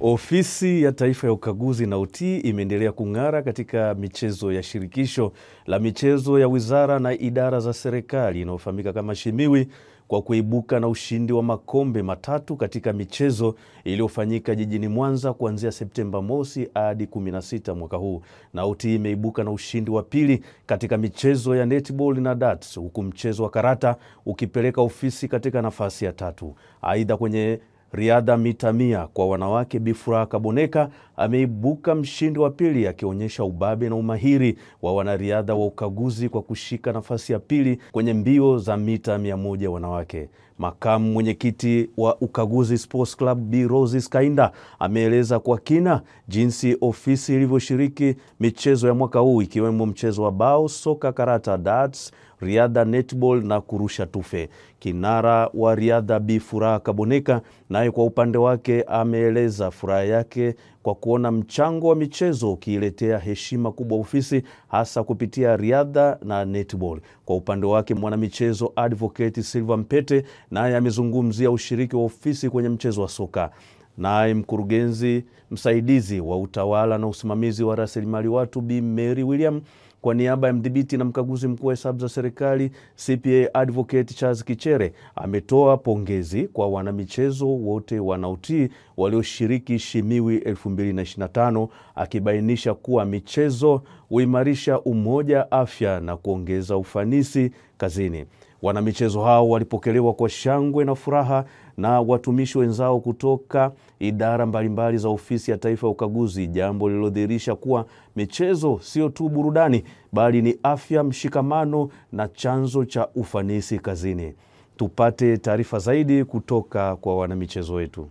Ofisi ya Taifa ya Ukaguzi na Utii imeendelea kung'ara katika michezo ya shirikisho la michezo ya wizara na idara za serikali inayofahamika kama Shimiwi kwa kuibuka na ushindi wa makombe matatu katika michezo iliyofanyika jijini Mwanza kuanzia Septemba mosi hadi 16 mwaka huu. Na Utii imeibuka na ushindi wa pili katika michezo ya netball na darts, huku mchezo wa karata ukipeleka ofisi katika nafasi ya tatu. Aidha, kwenye riadha mita 100 kwa wanawake, Bi Furaha Kaboneka ameibuka mshindi wa pili, akionyesha ubabe na umahiri wa wanariadha wa ukaguzi kwa kushika nafasi ya pili kwenye mbio za mita 100 wanawake. Makamu mwenyekiti wa Ukaguzi Sports Club Bi Roses Kainda ameeleza kwa kina jinsi ofisi ilivyoshiriki michezo ya mwaka huu, ikiwemo mchezo wa bao, soka, karata, darts, riadha, netball na kurusha tufe. Kinara wa riadha Bi Furaha Kaboneka naye kwa upande wake ameeleza furaha yake kwa kuona mchango wa michezo ukiletea heshima kubwa ofisi, hasa kupitia riadha na netball. Kwa upande wake mwanamichezo Advocate Silva Mpete naye amezungumzia ushiriki wa ofisi kwenye mchezo wa soka. Naye mkurugenzi msaidizi wa utawala na usimamizi wa rasilimali watu Bi Mary William kwa niaba ya mdhibiti na mkaguzi mkuu wa hesabu za serikali CPA Advocate Charles Kichere ametoa pongezi kwa wanamichezo wote wanaotii walioshiriki Shimiwi 2025, akibainisha kuwa michezo huimarisha umoja, afya na kuongeza ufanisi kazini. Wanamichezo hao walipokelewa kwa shangwe na furaha na watumishi wenzao kutoka idara mbalimbali za ofisi ya Taifa ya Ukaguzi, jambo lililodhihirisha kuwa michezo sio tu burudani bali ni afya, mshikamano na chanzo cha ufanisi kazini. Tupate taarifa zaidi kutoka kwa wanamichezo wetu.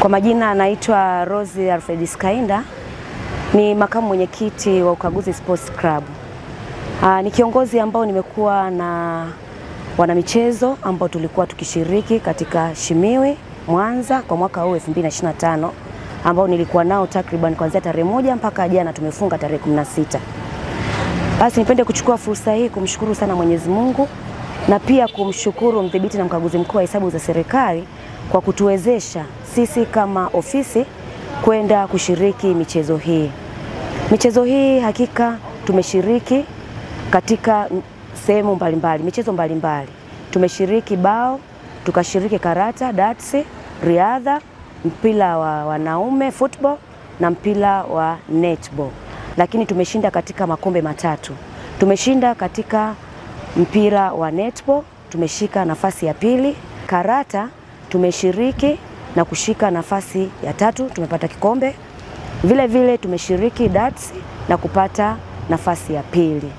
Kwa majina anaitwa Rose Alfredis Kainda, ni makamu mwenyekiti wa Ukaguzi Sports Club. Ni kiongozi ambao nimekuwa na wanamichezo ambao tulikuwa tukishiriki katika Shimiwi Mwanza kwa mwaka huu 2025, ambao nilikuwa nao takriban kuanzia tarehe 1 mpaka jana tumefunga tarehe 16. Basi nipende kuchukua fursa hii kumshukuru sana Mwenyezi Mungu na pia kumshukuru mdhibiti na mkaguzi mkuu wa hesabu za serikali kwa kutuwezesha sisi kama ofisi kwenda kushiriki michezo hii. Michezo hii hakika tumeshiriki katika sehemu mbalimbali, michezo mbalimbali. Tumeshiriki bao, tukashiriki karata, darts, riadha, mpira wa wanaume football na mpira wa netball. Lakini tumeshinda katika makombe matatu. Tumeshinda katika mpira wa netball, tumeshika nafasi ya pili. Karata tumeshiriki na kushika nafasi ya tatu, tumepata kikombe. Vile vile tumeshiriki darts na kupata nafasi ya pili.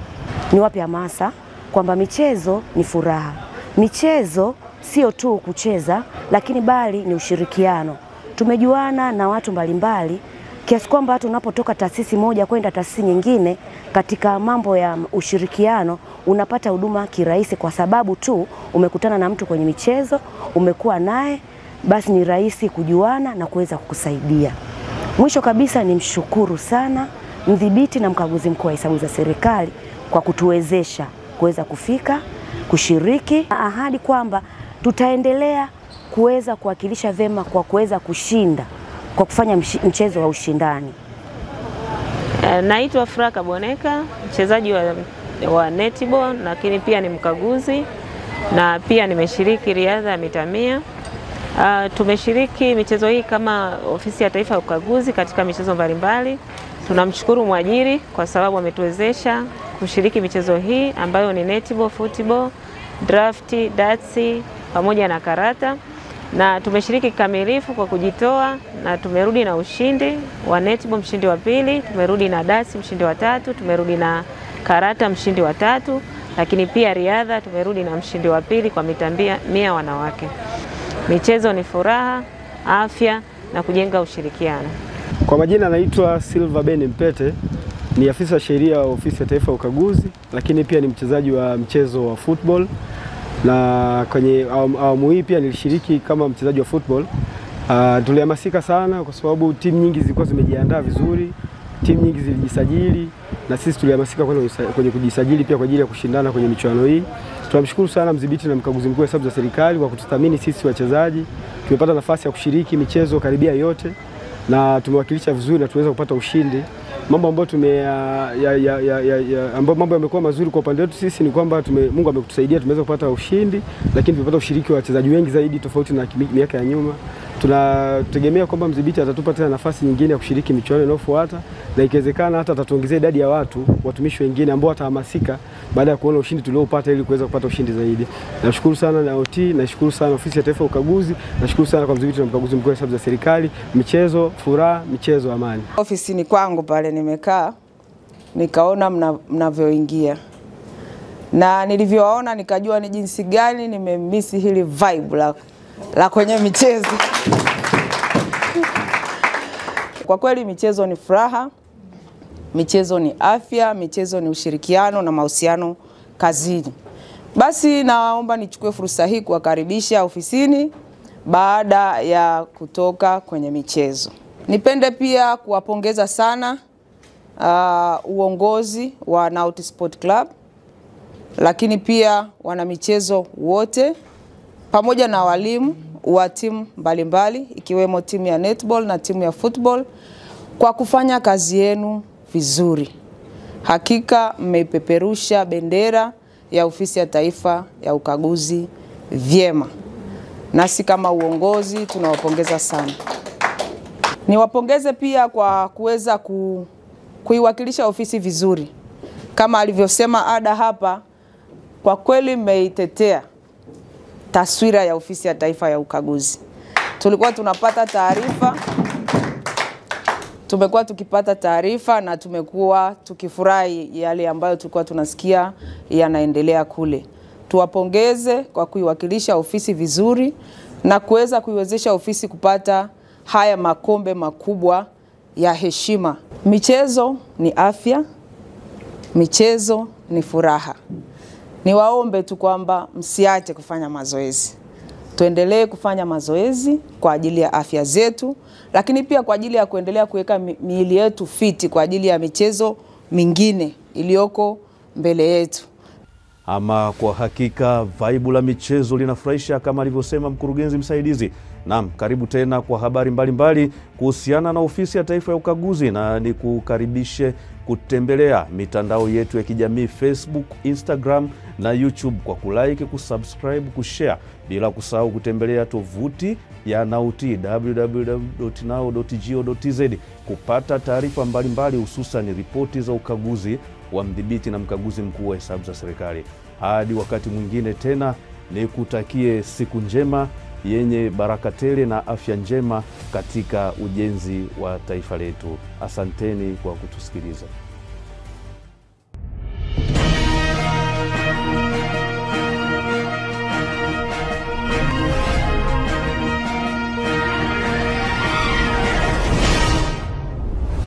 Niwape hamasa kwamba michezo ni furaha. Michezo sio tu kucheza, lakini bali ni ushirikiano. Tumejuana na watu mbalimbali kiasi kwamba watu unapotoka taasisi moja kwenda taasisi nyingine, katika mambo ya ushirikiano unapata huduma kirahisi, kwa sababu tu umekutana na mtu kwenye michezo, umekuwa naye, basi ni rahisi kujuana na kuweza kukusaidia. Mwisho kabisa ni mshukuru sana mdhibiti na mkaguzi mkuu wa hesabu za serikali kwa kutuwezesha kuweza kufika kushiriki. Ahadi kwamba tutaendelea kuweza kuwakilisha vema kwa kuweza kushinda kwa kufanya mchezo wa ushindani. Naitwa Furaha Kaboneka, mchezaji wa netball, lakini pia ni mkaguzi na pia nimeshiriki riadha ya mita 100. Tumeshiriki michezo hii kama ofisi ya Taifa ya Ukaguzi katika michezo mbalimbali. Tunamshukuru mwajiri kwa sababu ametuwezesha kushiriki michezo hii ambayo ni netball, football, draft, darts pamoja na karata, na tumeshiriki kikamilifu kwa kujitoa na tumerudi na ushindi wa netball, mshindi wa pili, tumerudi na darts, mshindi wa tatu, tumerudi na karata, mshindi wa tatu, lakini pia riadha tumerudi na mshindi wa pili kwa mita 100 wanawake. Michezo ni furaha, afya na kujenga ushirikiano. Kwa majina naitwa Silva Ben Mpete, ni afisa sheria wa ofisi ya Taifa ya Ukaguzi, lakini pia ni mchezaji wa mchezo wa football, na kwenye awamu hii pia nilishiriki kama mchezaji wa football. Tulihamasika sana kwa sababu timu nyingi zilikuwa zimejiandaa vizuri, timu nyingi zilijisajili na sisi tulihamasika kwenye kujisajili pia kwa ajili ya kushindana kwenye michuano hii. Tunamshukuru sana mdhibiti na mkaguzi mkuu wa hesabu za serikali kwa kututhamini sisi wachezaji. Tumepata nafasi ya kushiriki michezo karibia yote na tumewakilisha vizuri na tuweza kupata ushindi. Mambo ambayo mambo yamekuwa mazuri kwa upande wetu sisi ni kwamba Mungu ametusaidia tumeweza kupata ushindi, lakini tumepata ushiriki wa wachezaji wengi zaidi tofauti na miaka ya nyuma. Tunategemea kwamba mdhibiti atatupa tena nafasi nyingine ya kushiriki michuano inayofuata, na ikiwezekana hata atatuongezea idadi ya watumishi wengine ambao watahamasika baada ya kuona ushindi tuliopata ili kuweza kupata ushindi zaidi. Nashukuru sana na OT, nashukuru sana Ofisi ya Taifa ya Ukaguzi, nashukuru sana kwa mdhibiti na mkaguzi mkuu wa hesabu za serikali. Michezo furaha, michezo amani. Ofisini kwangu pale nimekaa nikaona mnavyoingia, na nilivyowaona nikajua ni jinsi gani nimemisi hili vibe la kwenye michezo. Kwa kweli michezo ni furaha, michezo ni afya, michezo ni ushirikiano na mahusiano kazini. Basi naomba nichukue fursa hii kuwakaribisha ofisini baada ya kutoka kwenye michezo. Nipende pia kuwapongeza sana uongozi wa Nauti Sport Club, lakini pia wana michezo wote pamoja na walimu wa timu mbalimbali ikiwemo timu ya netball na timu ya football kwa kufanya kazi yenu vizuri. Hakika mmeipeperusha bendera ya Ofisi ya Taifa ya Ukaguzi vyema. Nasi kama uongozi tunawapongeza sana. Niwapongeze pia kwa kuweza kuiwakilisha ofisi vizuri. Kama alivyosema Ada hapa, kwa kweli mmeitetea taswira ya Ofisi ya Taifa ya Ukaguzi. Tulikuwa tunapata taarifa, tumekuwa tukipata taarifa na tumekuwa tukifurahi yale ambayo tulikuwa tunasikia yanaendelea kule. Tuwapongeze kwa kuiwakilisha ofisi vizuri na kuweza kuiwezesha ofisi kupata haya makombe makubwa ya heshima. Michezo ni afya, michezo ni furaha. Niwaombe tu kwamba msiache kufanya mazoezi. Tuendelee kufanya mazoezi kwa ajili ya afya zetu, lakini pia kwa ajili ya kuendelea kuweka miili yetu fiti kwa ajili ya michezo mingine iliyoko mbele yetu. Ama kwa hakika vibe la michezo linafurahisha kama alivyosema mkurugenzi msaidizi. Naam, karibu tena kwa habari mbalimbali kuhusiana na Ofisi ya Taifa ya Ukaguzi, na nikukaribishe kutembelea mitandao yetu ya kijamii Facebook, Instagram na YouTube kwa kulike, kusubscribe, kushare, bila kusahau kutembelea tovuti ya Nauti www.nao.go.tz kupata taarifa mbalimbali hususan ripoti za ukaguzi wa mdhibiti na mkaguzi mkuu wa hesabu za serikali. Hadi wakati mwingine tena, nikutakie siku njema yenye baraka tele na afya njema katika ujenzi wa taifa letu. Asanteni kwa kutusikiliza.